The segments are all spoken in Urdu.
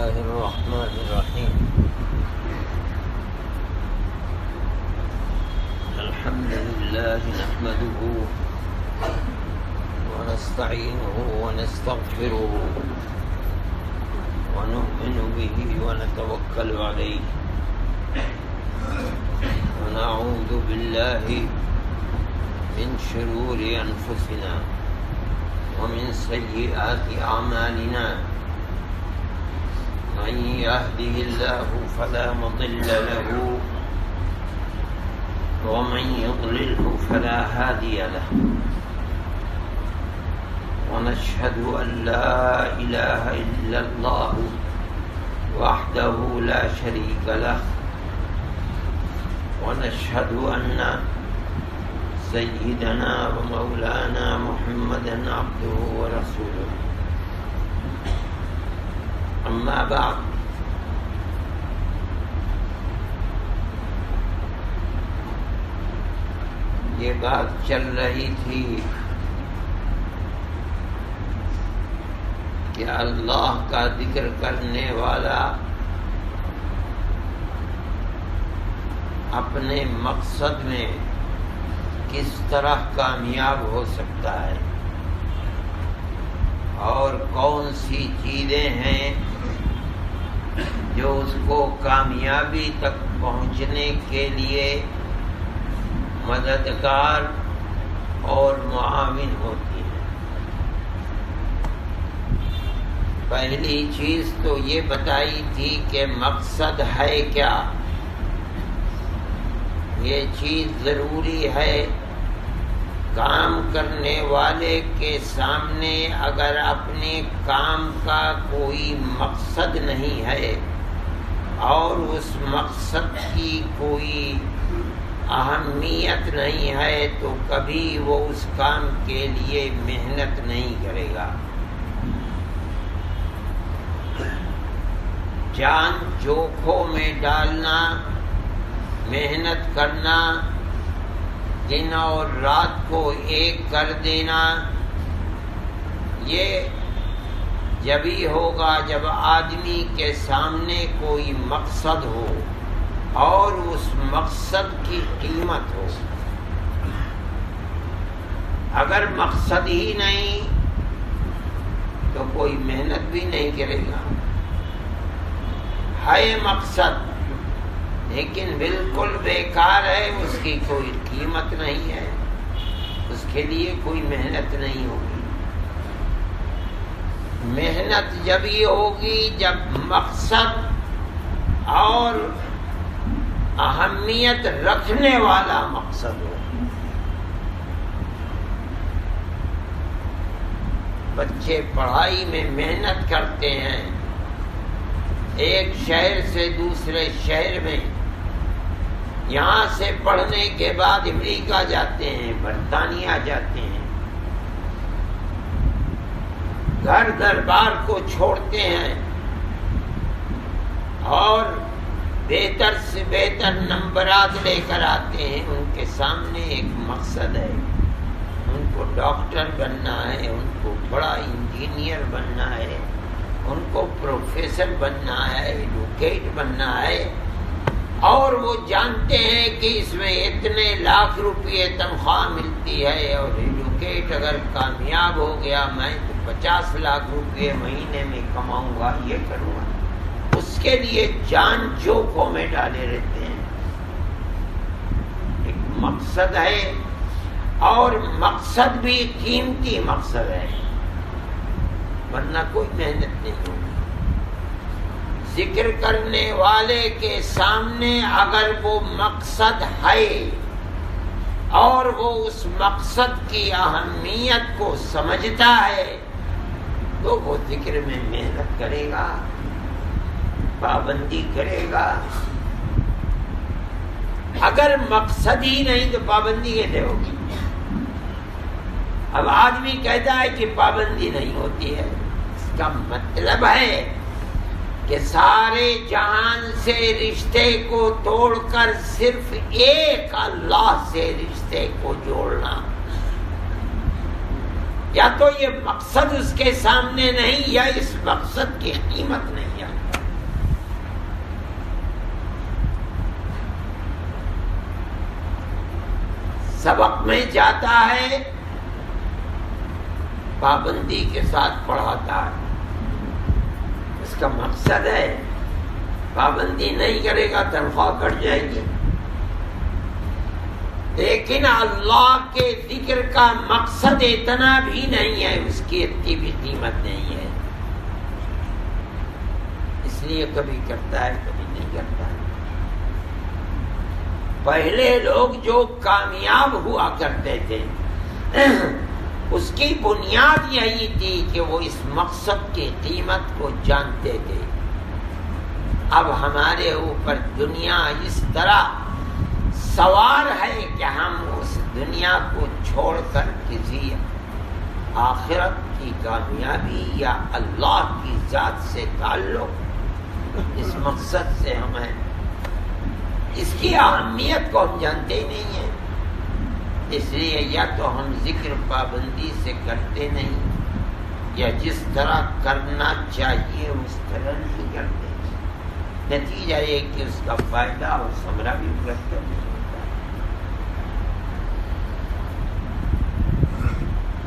الله الرحمن الرحيم الحمد لله نحمده ونستعينه ونستغفره ونؤمن به ونتوكل عليه ونعوذ بالله من شرور أنفسنا ومن سيئات أعمالنا من يهده الله فلا مضل له ومن يضلله فلا هادي له ونشهد أن لا إله إلا الله وحده لا شريك له ونشهد أن سيدنا ومولانا محمدا عبده ورسوله أما بعد یہ بات چل رہی تھی کہ اللہ کا ذکر کرنے والا اپنے مقصد میں کس طرح کامیاب ہو سکتا ہے اور کون سی چیزیں ہیں جو اس کو کامیابی تک پہنچنے کے لیے مددگار اور معاون ہوتی ہیں۔ پہلی چیز تو یہ بتائی تھی کہ مقصد ہے کیا۔ یہ چیز ضروری ہے، کام کرنے والے کے سامنے اگر اپنے کام کا کوئی مقصد نہیں ہے اور اس مقصد کی کوئی اہمیت نہیں ہے تو کبھی وہ اس کام کے لیے محنت نہیں کرے گا۔ جان جوکھوں میں ڈالنا، محنت کرنا، دن اور رات کو ایک کر دینا، یہ جبھی ہوگا جب آدمی کے سامنے کوئی مقصد ہو اور اس مقصد کی قیمت ہو۔ اگر مقصد ہی نہیں تو کوئی محنت بھی نہیں کرے گا۔ ہے مقصد لیکن بالکل بیکار ہے، اس کی کوئی قیمت نہیں ہے، اس کے لیے کوئی محنت نہیں ہوگی۔ محنت جب ہی ہوگی جب مقصد اور اہمیت رکھنے والا مقصد ہو۔ بچے پڑھائی میں محنت کرتے ہیں، ایک شہر سے دوسرے شہر میں، یہاں سے پڑھنے کے بعد امریکہ جاتے ہیں، برطانیہ جاتے ہیں، گھر دربار کو چھوڑتے ہیں اور بہتر سے بہتر نمبرات لے کر آتے ہیں۔ ان کے سامنے ایک مقصد ہے، ان کو ڈاکٹر بننا ہے، ان کو بڑا انجینئر بننا ہے، ان کو پروفیسر بننا ہے، ایڈوکیٹ بننا ہے، اور وہ جانتے ہیں کہ اس میں اتنے لاکھ روپے تنخواہ ملتی ہے، اور ایڈوکیٹ اگر کامیاب ہو گیا میں تو 50 لاکھ روپے مہینے میں کماؤں گا، یہ کروں گا۔ اس کے لیے جان جوکھوں میں ڈالے رہتے ہیں۔ ایک مقصد ہے اور مقصد بھی قیمتی مقصد ہے، ورنہ کوئی محنت نہیں ہوگی۔ ذکر کرنے والے کے سامنے اگر وہ مقصد ہے اور وہ اس مقصد کی اہمیت کو سمجھتا ہے تو وہ ذکر میں محنت کرے گا، پابندی کرے گا۔ اگر مقصد ہی نہیں تو پابندی کیسے ہوگی؟ اب آدمی کہتا ہے کہ پابندی نہیں ہوتی ہے، اس کا مطلب ہے کہ سارے جہان سے رشتے کو توڑ کر صرف ایک اللہ سے رشتے کو جوڑنا۔ یا تو یہ مقصد اس کے سامنے نہیں، یا اس مقصد کی قیمت نہیں ہے۔ سبق میں جاتا ہے پابندی کے ساتھ پڑھاتا ہے، اس کا مقصد ہے پابندی نہیں کرے گا تنخواہ کٹ جائے گی، لیکن اللہ کے ذکر کا مقصد اتنا بھی نہیں ہے، اس کی اتنی بھی قیمت نہیں ہے، اس لیے کبھی کرتا ہے کبھی نہیں کرتا ہے۔ پہلے لوگ جو کامیاب ہوا کرتے تھے اس کی بنیاد یہی تھی کہ وہ اس مقصد کی قیمت کو جانتے تھے۔ اب ہمارے اوپر دنیا اس طرح سوار ہے کہ ہم اس دنیا کو چھوڑ کر کسی آخرت کی کامیابی یا اللہ کی ذات سے تعلق، اس مقصد سے ہمیں اس کی اہمیت کو ہم جانتے ہی نہیں ہیں، اس لیے یا تو ہم ذکر پابندی سے کرتے نہیں یا جس طرح کرنا چاہیے اس طرح نہیں کرتے، نتیجہ یہ کہ اس کا فائدہ اور ثمرہ بھی مرتب نہیں ہوتا۔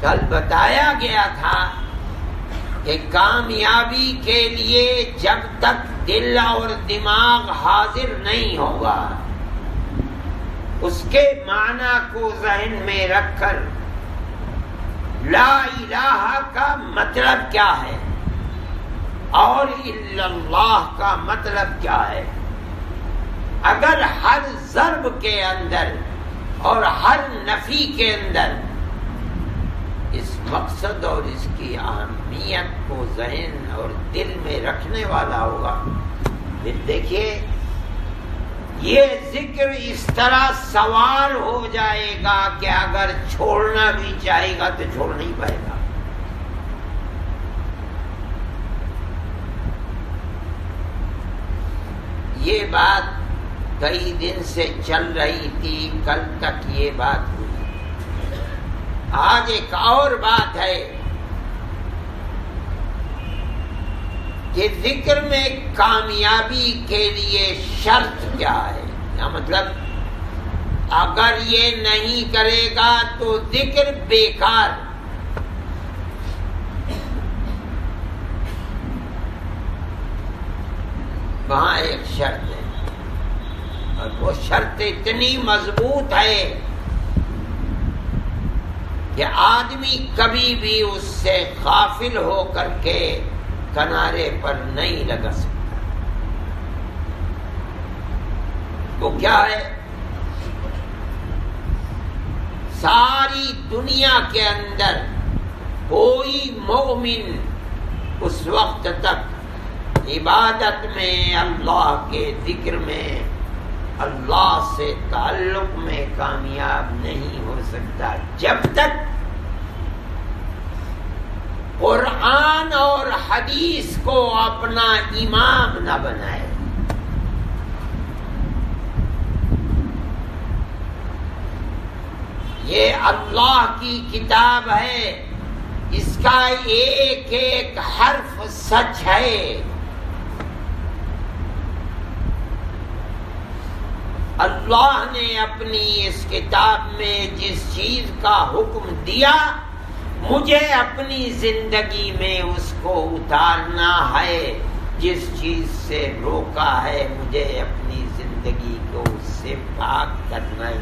کل بتایا گیا تھا کہ کامیابی کے لیے جب تک دل اور دماغ حاضر نہیں ہوگا، اس کے معنی کو ذہن میں رکھ کر لا الہ کا مطلب کیا ہے اور الا اللہ کا مطلب کیا ہے، اگر ہر ضرب کے اندر اور ہر نفی کے اندر اس مقصد اور اس کی اہمیت کو ذہن اور دل میں رکھنے والا ہوگا، پھر دیکھیے یہ ذکر اس طرح سوال ہو جائے گا کہ اگر چھوڑنا بھی چاہے گا تو چھوڑ نہیں پائے گا۔ یہ بات کئی دن سے چل رہی تھی، کل تک یہ بات ہوئی۔ آج ایک اور بات ہے کہ ذکر میں کامیابی کے لیے شرط کیا ہے، کیا مطلب اگر یہ نہیں کرے گا تو ذکر بیکار۔ وہاں ایک شرط ہے اور وہ شرط اتنی مضبوط ہے کہ آدمی کبھی بھی اس سے غافل ہو کر کے کنارے پر نہیں لگا سکتا۔ وہ کیا ہے؟ ساری دنیا کے اندر کوئی مومن اس وقت تک عبادت میں، اللہ کے ذکر میں، اللہ سے تعلق میں کامیاب نہیں ہو سکتا جب تک قرآن اور حدیث کو اپنا امام نہ بنائے۔ یہ اللہ کی کتاب ہے، اس کا ایک ایک حرف سچ ہے۔ اللہ نے اپنی اس کتاب میں جس چیز کا حکم دیا، مجھے اپنی زندگی میں اس کو اتارنا ہے، جس چیز سے روکا ہے مجھے اپنی زندگی کو اس سے پاک کرنا ہے۔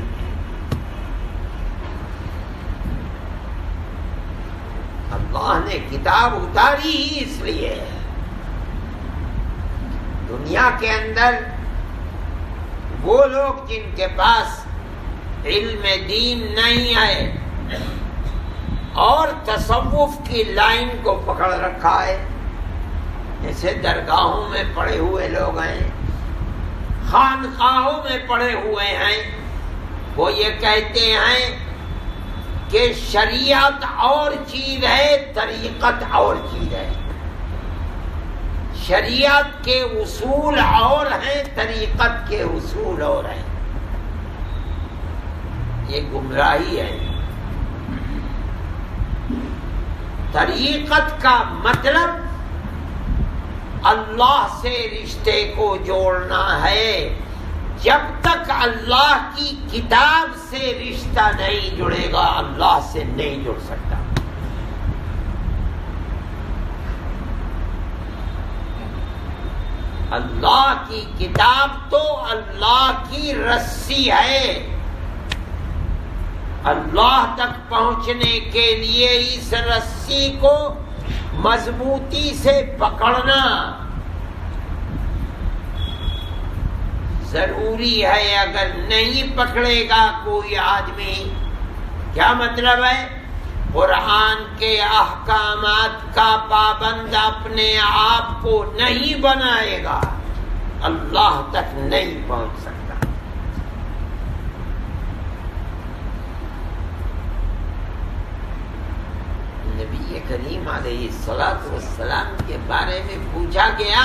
اللہ نے کتاب اتاری ہی اس لیے ہے۔ دنیا کے اندر وہ لوگ جن کے پاس علم دین نہیں ہے اور تصوف کی لائن کو پکڑ رکھا ہے، جیسے درگاہوں میں پڑے ہوئے لوگ ہیں، خانقاہوں میں پڑے ہوئے ہیں، وہ یہ کہتے ہیں کہ شریعت اور چیز ہے، طریقت اور چیز ہے، شریعت کے اصول اور ہیں، طریقت کے اصول اور ہیں۔ یہ گمراہی ہے۔ طریقت کا مطلب اللہ سے رشتے کو جوڑنا ہے، جب تک اللہ کی کتاب سے رشتہ نہیں جڑے گا اللہ سے نہیں جڑ سکتا. اللہ کی کتاب تو اللہ کی رسی ہے. اللہ تک پہنچنے کے لیے اس رسی کو مضبوطی سے پکڑنا ضروری ہے. اگر نہیں پکڑے گا کوئی آدمی، کیا مطلب ہے؟ قرآن کے احکامات کا پابند اپنے آپ کو نہیں بنائے گا اللہ تک نہیں پہنچ سکتا. نبی کریم علیہ الصلوۃ والسلام کے بارے میں پوچھا گیا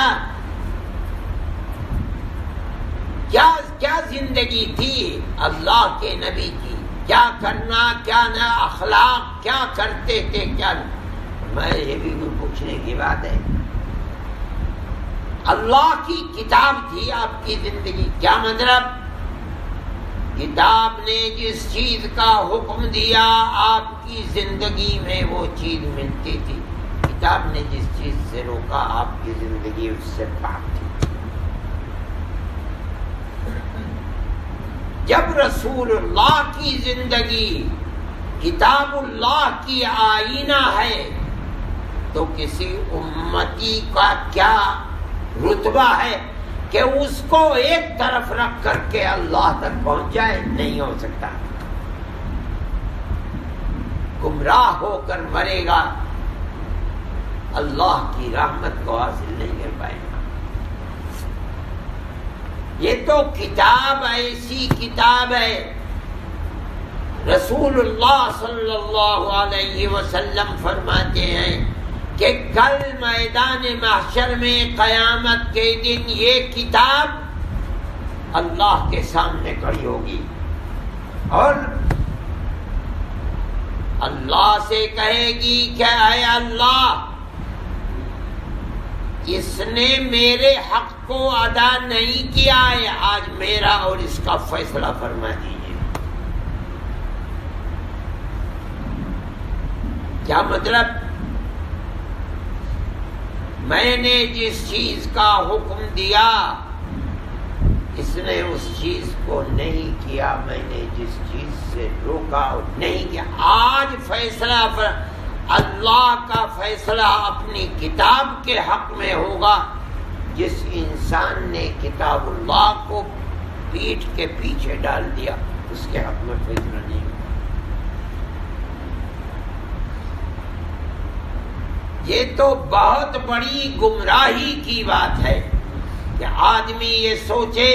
کیا زندگی تھی اللہ کے نبی کی، کیا کرنا کیا نہ، اخلاق کیا کرتے تھے کیا نہیں. میں یہ بھی کوئی پوچھنے کی بات ہے؟ اللہ کی کتاب تھی آپ کی زندگی. کیا مطلب؟ کتاب نے جس چیز کا حکم دیا آپ کی زندگی میں وہ چیز ملتی تھی. کتاب نے جس چیز سے روکا آپ کی زندگی اس سے پاک تھی. جب رسول اللہ کی زندگی کتاب اللہ کی آئینہ ہے تو کسی امتی کا کیا رتبہ ہے کہ اس کو ایک طرف رکھ کر کے اللہ تک پہنچ جائے؟ نہیں ہو سکتا. گمراہ ہو کر مرے گا اللہ کی رحمت کو حاصل نہیں کر پائے گا. یہ تو کتاب ایسی کتاب ہے. رسول اللہ صلی اللہ علیہ وسلم فرماتے ہیں کہ کل میدان محشر میں قیامت کے دن یہ کتاب اللہ کے سامنے کھڑی ہوگی اور اللہ سے کہے گی کہ اے اللہ، اس نے میرے حق کو ادا نہیں کیا ہے، آج میرا اور اس کا فیصلہ فرما دیجیے. کیا مطلب؟ میں نے جس چیز کا حکم دیا اس نے اس چیز کو نہیں کیا، میں نے جس چیز سے روکا نہیں کیا. آج فیصلہ اللہ کا فیصلہ اپنی کتاب کے حق میں ہوگا. جس انسان نے کتاب اللہ کو پیٹھ کے پیچھے ڈال دیا اس کے حق میں فیصلہ نہیں ہوگا. یہ تو بہت بڑی گمراہی کی بات ہے کہ آدمی یہ سوچے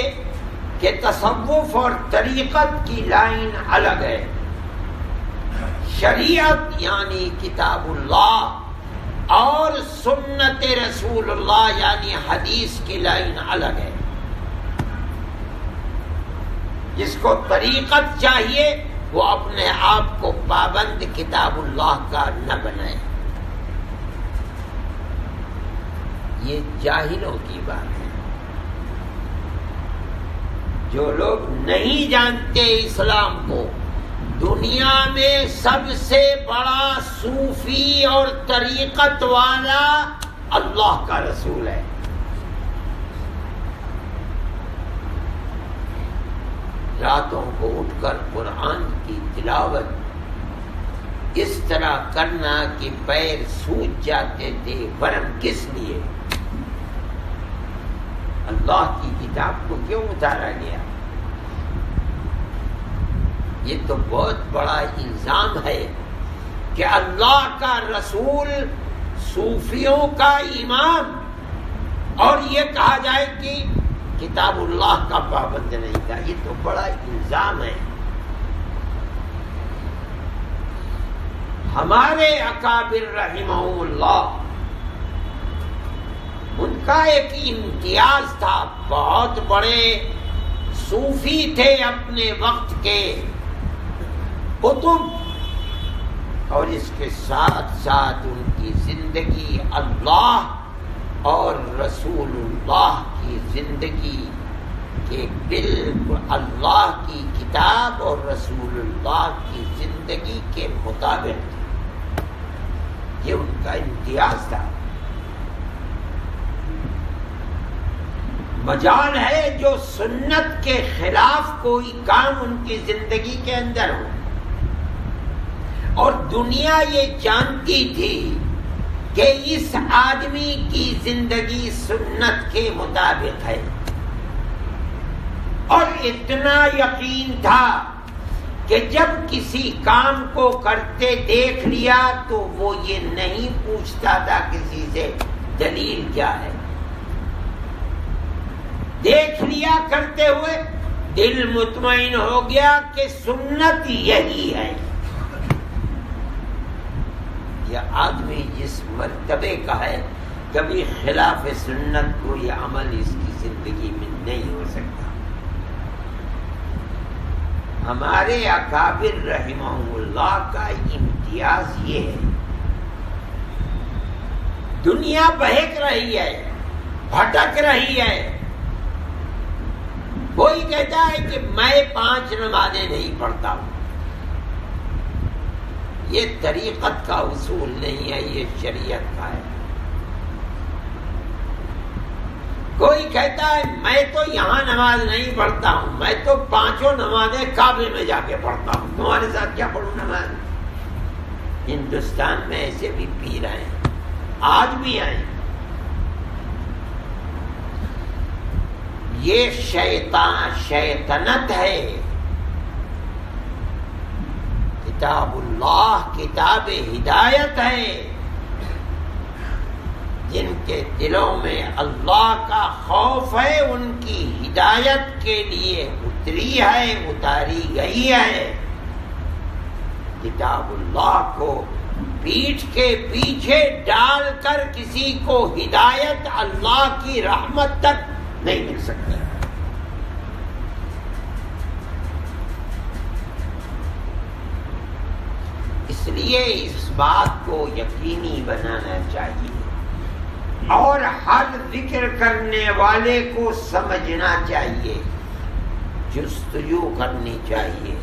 کہ تصوف اور طریقت کی لائن الگ ہے، شریعت یعنی کتاب اللہ اور سنت رسول اللہ یعنی حدیث کی لائن الگ ہے. جس کو طریقت چاہیے وہ اپنے آپ کو پابند کتاب اللہ کا نہ بنائے. یہ جاہلوں کی بات ہے. جو لوگ نہیں جانتے اسلام کو، دنیا میں سب سے بڑا صوفی اور طریقت والا اللہ کا رسول ہے. راتوں کو اٹھ کر قرآن کی تلاوت اس طرح کرنا کہ پیر سوج جاتے تھے، ورم کس لیے؟ اللہ کی کتاب کو کیوں اتارا گیا؟ یہ تو بہت بڑا الزام ہے کہ اللہ کا رسول صوفیوں کا امام اور یہ کہا جائے کہ کتاب اللہ کا پابند نہیں تھا. یہ تو بڑا الزام ہے. ہمارے اکابر رحمہم اللہ، ان کا ایک امتیاز تھا، بہت بڑے صوفی تھے اپنے وقت کے، کتب، اور اس کے ساتھ ساتھ ان کی زندگی اللہ اور رسول اللہ کی زندگی کہ بالکل اللہ کی کتاب اور رسول اللہ کی زندگی کے مطابق تھی. یہ ان کا امتیاز تھا. مجال ہے جو سنت کے خلاف کوئی کام ان کی زندگی کے اندر ہو، اور دنیا یہ جانتی تھی کہ اس آدمی کی زندگی سنت کے مطابق ہے، اور اتنا یقین تھا کہ جب کسی کام کو کرتے دیکھ لیا تو وہ یہ نہیں پوچھتا تھا کسی سے دلیل کیا ہے. دیکھ لیا کرتے ہوئے دل مطمئن ہو گیا کہ سنت یہی ہے. یہ آدمی جس مرتبے کا ہے کبھی خلاف سنت کو یہ عمل اس کی زندگی میں نہیں ہو سکتا. ہمارے اکابر رحمہ اللہ کا امتیاز یہ ہے. دنیا بہک رہی ہے، بھٹک رہی ہے. کوئی کہتا ہے کہ میں 5 نمازیں نہیں پڑھتا ہوں. یہ طریقت کا اصول نہیں ہے، یہ شریعت کا ہے. کوئی کہتا ہے میں تو یہاں نماز نہیں پڑھتا ہوں، میں تو 5 نمازیں کعبے میں جا کے پڑھتا ہوں. تمہارے ساتھ کیا پڑھوں نماز؟ ہندوستان میں ایسے بھی پیر ہیں، آج بھی ہیں. یہ شیطنت ہے. کتاب اللہ کتاب ہدایت ہے. جن کے دلوں میں اللہ کا خوف ہے ان کی ہدایت کے لیے اتری ہے، اتاری گئی ہے. کتاب اللہ کو پیٹھ کے پیچھے ڈال کر کسی کو ہدایت اللہ کی رحمت تک نہیں مل سکتی. اس لیے اس بات کو یقینی بنانا چاہیے اور ہر ذکر کرنے والے کو سمجھنا چاہیے، جستجو کرنی چاہیے،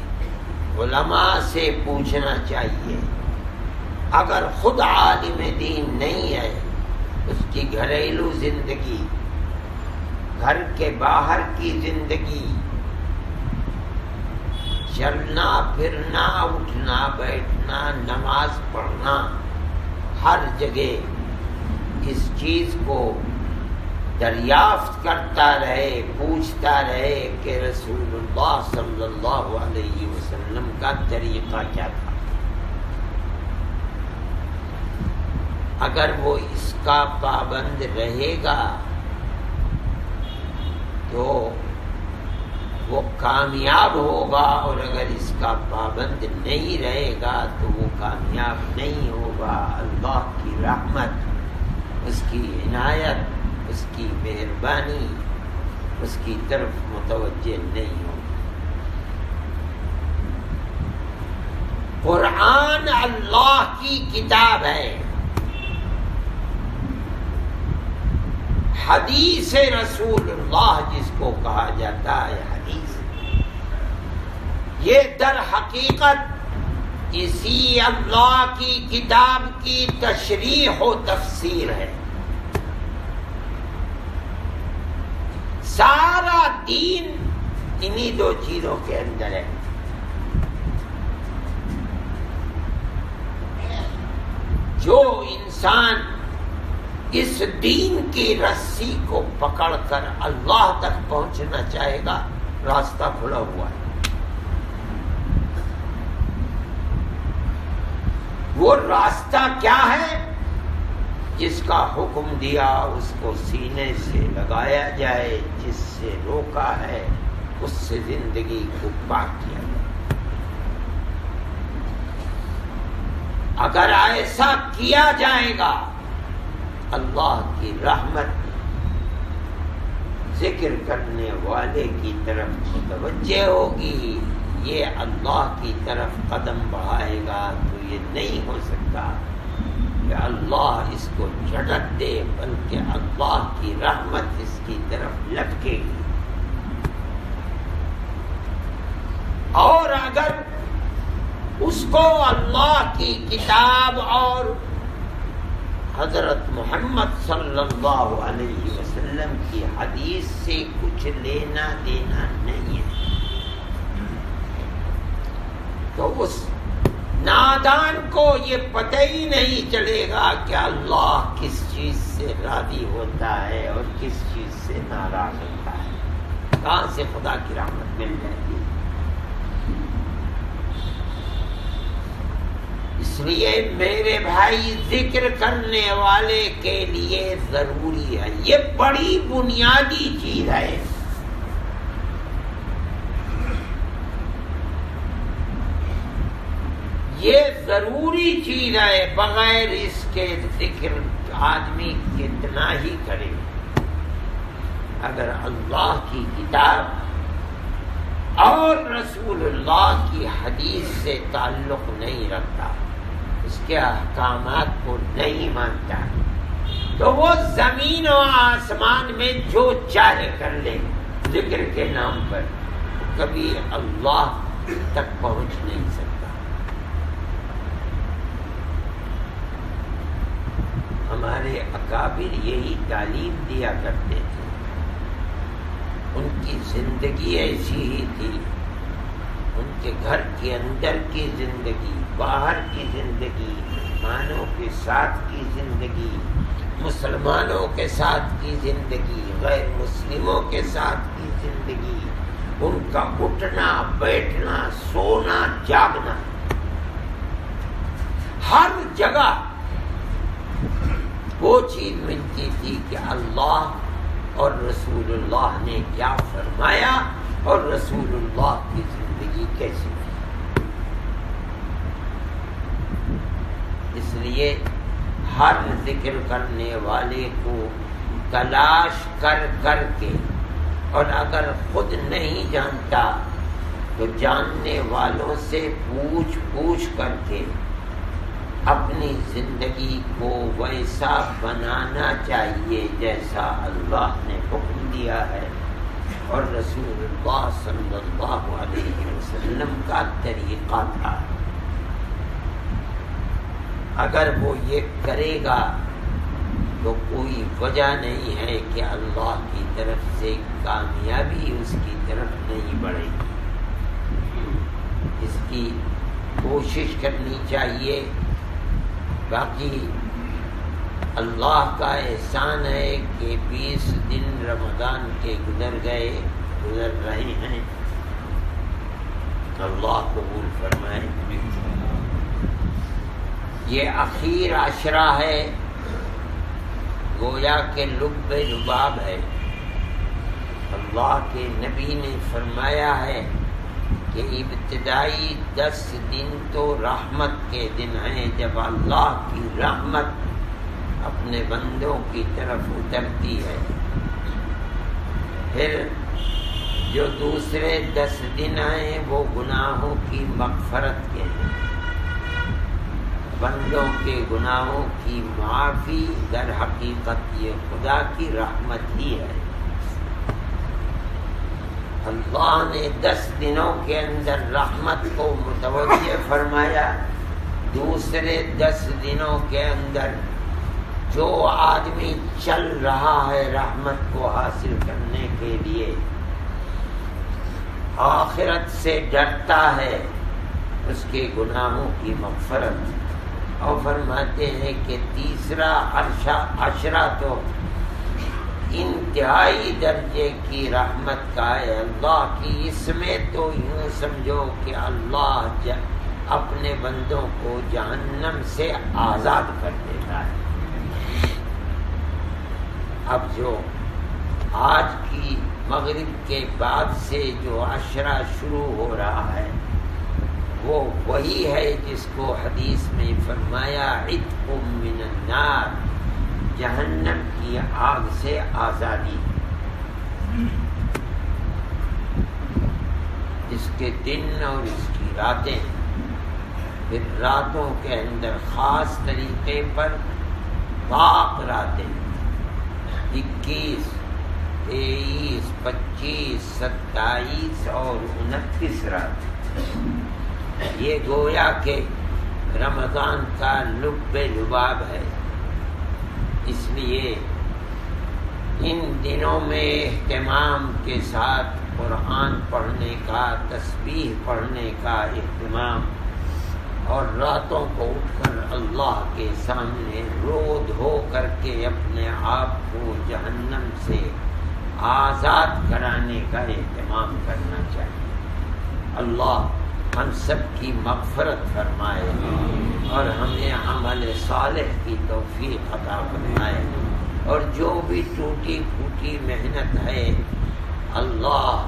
علماء سے پوچھنا چاہیے. اگر خود عالم دین نہیں ہے، اس کی گھریلو زندگی، گھر کے باہر کی زندگی، چلنا پھرنا، اٹھنا بیٹھنا، نماز پڑھنا، ہر جگہ اس چیز کو دریافت کرتا رہے، پوچھتا رہے کہ رسول اللہ صلی اللہ علیہ وسلم کا طریقہ کیا تھا. اگر وہ اس کا پابند رہے گا تو وہ کامیاب ہوگا، اور اگر اس کا پابند نہیں رہے گا تو وہ کامیاب نہیں ہوگا. اللہ کی رحمت، اس کی عنایت، اس کی مہربانی اس کی طرف متوجہ نہیں ہوگی. قرآن اللہ کی کتاب ہے. حدیث رسول اللہ جس کو کہا جاتا ہے حدیث، یہ در حقیقت اسی اللہ کی کتاب کی تشریح و تفسیر ہے. سارا دین انہی 2 چیزوں کے اندر ہے. جو انسان اس دین کی رسی کو پکڑ کر اللہ تک پہنچنا چاہے گا، راستہ کھلا ہوا ہے. وہ راستہ کیا ہے؟ جس کا حکم دیا اس کو سینے سے لگایا جائے، جس سے روکا ہے اس سے زندگی کو پاک کیا جائے. اگر ایسا کیا جائے گا، اللہ کی رحمت ذکر کرنے والے کی طرف متوجہ ہوگی. یہ اللہ کی طرف قدم بڑھائے گا تو یہ نہیں ہو سکتا کہ اللہ اس کو جھٹک دے، بلکہ اللہ کی رحمت اس کی طرف لٹکے گی. اور اگر اس کو اللہ کی کتاب اور حضرت محمد صلی اللہ علیہ وسلم کی حدیث سے کچھ لینا دینا نہیں ہے، تو اس نادان کو یہ پتہ ہی نہیں چلے گا کہ اللہ کس چیز سے راضی ہوتا ہے اور کس چیز سے ناراض ہوتا ہے، کہاں سے خدا کی رحمت مل جاتی ہے۔ اس لیے میرے بھائی ذکر کرنے والے کے لیے ضروری ہے، یہ بڑی بنیادی چیز ہے۔ یہ ضروری چیز ہے، بغیر اس کے ذکر آدمی کتنا ہی کرے، اگر اللہ کی کتاب اور رسول اللہ کی حدیث سے تعلق نہیں رکھتا، اس کے احکامات کو نہیں مانتا، تو وہ زمین و آسمان میں جو چاہے کر لے ذکر کے نام پر، کبھی اللہ تک پہنچ نہیں سکتا۔ ہمارے اکابر یہی تعلیم دیا کرتے تھے، ان کی زندگی ایسی ہی تھی، ان کے گھر کے اندر کی زندگی، باہر کی زندگی، مہمانوں کے ساتھ کی زندگی، مسلمانوں کے ساتھ کی زندگی، غیر مسلموں کے ساتھ کی زندگی، ان کا اٹھنا بیٹھنا سونا جاگنا، ہر جگہ وہ چیز ملتی تھی کہ اللہ اور رسول اللہ نے کیا فرمایا اور رسول اللہ کی زندگی کیسی تھی۔ اس لیے ہر ذکر کرنے والے کو تلاش کر کر کے، اور اگر خود نہیں جانتا تو جاننے والوں سے پوچھ پوچھ کر کے اپنی زندگی کو ویسا بنانا چاہیے جیسا اللہ نے حکم دیا ہے اور رسول اللہ صلی اللہ علیہ وسلم کا طریقہ تھا۔ اگر وہ یہ کرے گا تو کوئی وجہ نہیں ہے کہ اللہ کی طرف سے کامیابی اس کی طرف نہیں بڑھے گی۔ اس کی کوشش کرنی چاہیے۔ باقی اللہ کا احسان ہے کہ 20 دن رمضان کے گزر رہے ہیں، اللہ قبول فرمائے۔ یہ اخیر عشرہ ہے، گویا کہ لب لباب ہے۔ اللہ کے نبی نے فرمایا ہے کہ ابتدائی 10 دن تو رحمت کے دن ہیں، جب اللہ کی رحمت اپنے بندوں کی طرف اترتی ہے۔ پھر جو دوسرے 10 دن ہیں وہ گناہوں کی مغفرت کے ہیں، بندوں کے گناہوں کی معافی۔ در حقیقت یہ خدا کی رحمت ہی ہے۔ اللہ نے 10 دنوں کے اندر رحمت کو متوجہ فرمایا، دوسرے 10 دنوں کے اندر جو آدمی چل رہا ہے رحمت کو حاصل کرنے کے لیے، آخرت سے ڈرتا ہے، اس کے گناہوں کی مغفرت۔ اور فرماتے ہیں کہ تیسرا عشرہ تو انتہائی درجے کی رحمت کا ہے اللہ کی۔ اس میں تو یوں سمجھو کہ اللہ اپنے بندوں کو جہنم سے آزاد کر دیتا ہے۔ اب جو آج کی مغرب کے بعد سے جو عشرہ شروع ہو رہا ہے وہ وہی ہے جس کو حدیث میں فرمایا عتق من النار، جہنم کی آگ سے آزادی۔ اس کے دن اور اس کی راتیں، پھر راتوں کے اندر خاص طریقے پر پاک راتیں 21، 23، 25، 27 اور 29 رات۔ یہ گویا کہ رمضان کا لب لباب ہے، اس لیے ان دنوں میں اہتمام کے ساتھ قرآن پڑھنے کا، تسبیح پڑھنے کا اہتمام، اور راتوں کو اٹھ کر اللہ کے سامنے رو دھو کر کے اپنے آپ کو جہنم سے آزاد کرانے کا اہتمام کرنا چاہیے۔ اللہ ہم سب کی مغفرت فرمائے اور ہمیں عمل صالح کی توفیق عطا فرمائے، اور جو بھی ٹوٹی پھوٹی محنت ہے اللہ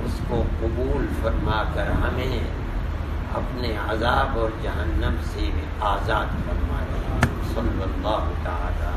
اس کو قبول فرما کر ہمیں اپنے عذاب اور جہنم سے آزاد فرمائے۔ صلی اللہ تعالی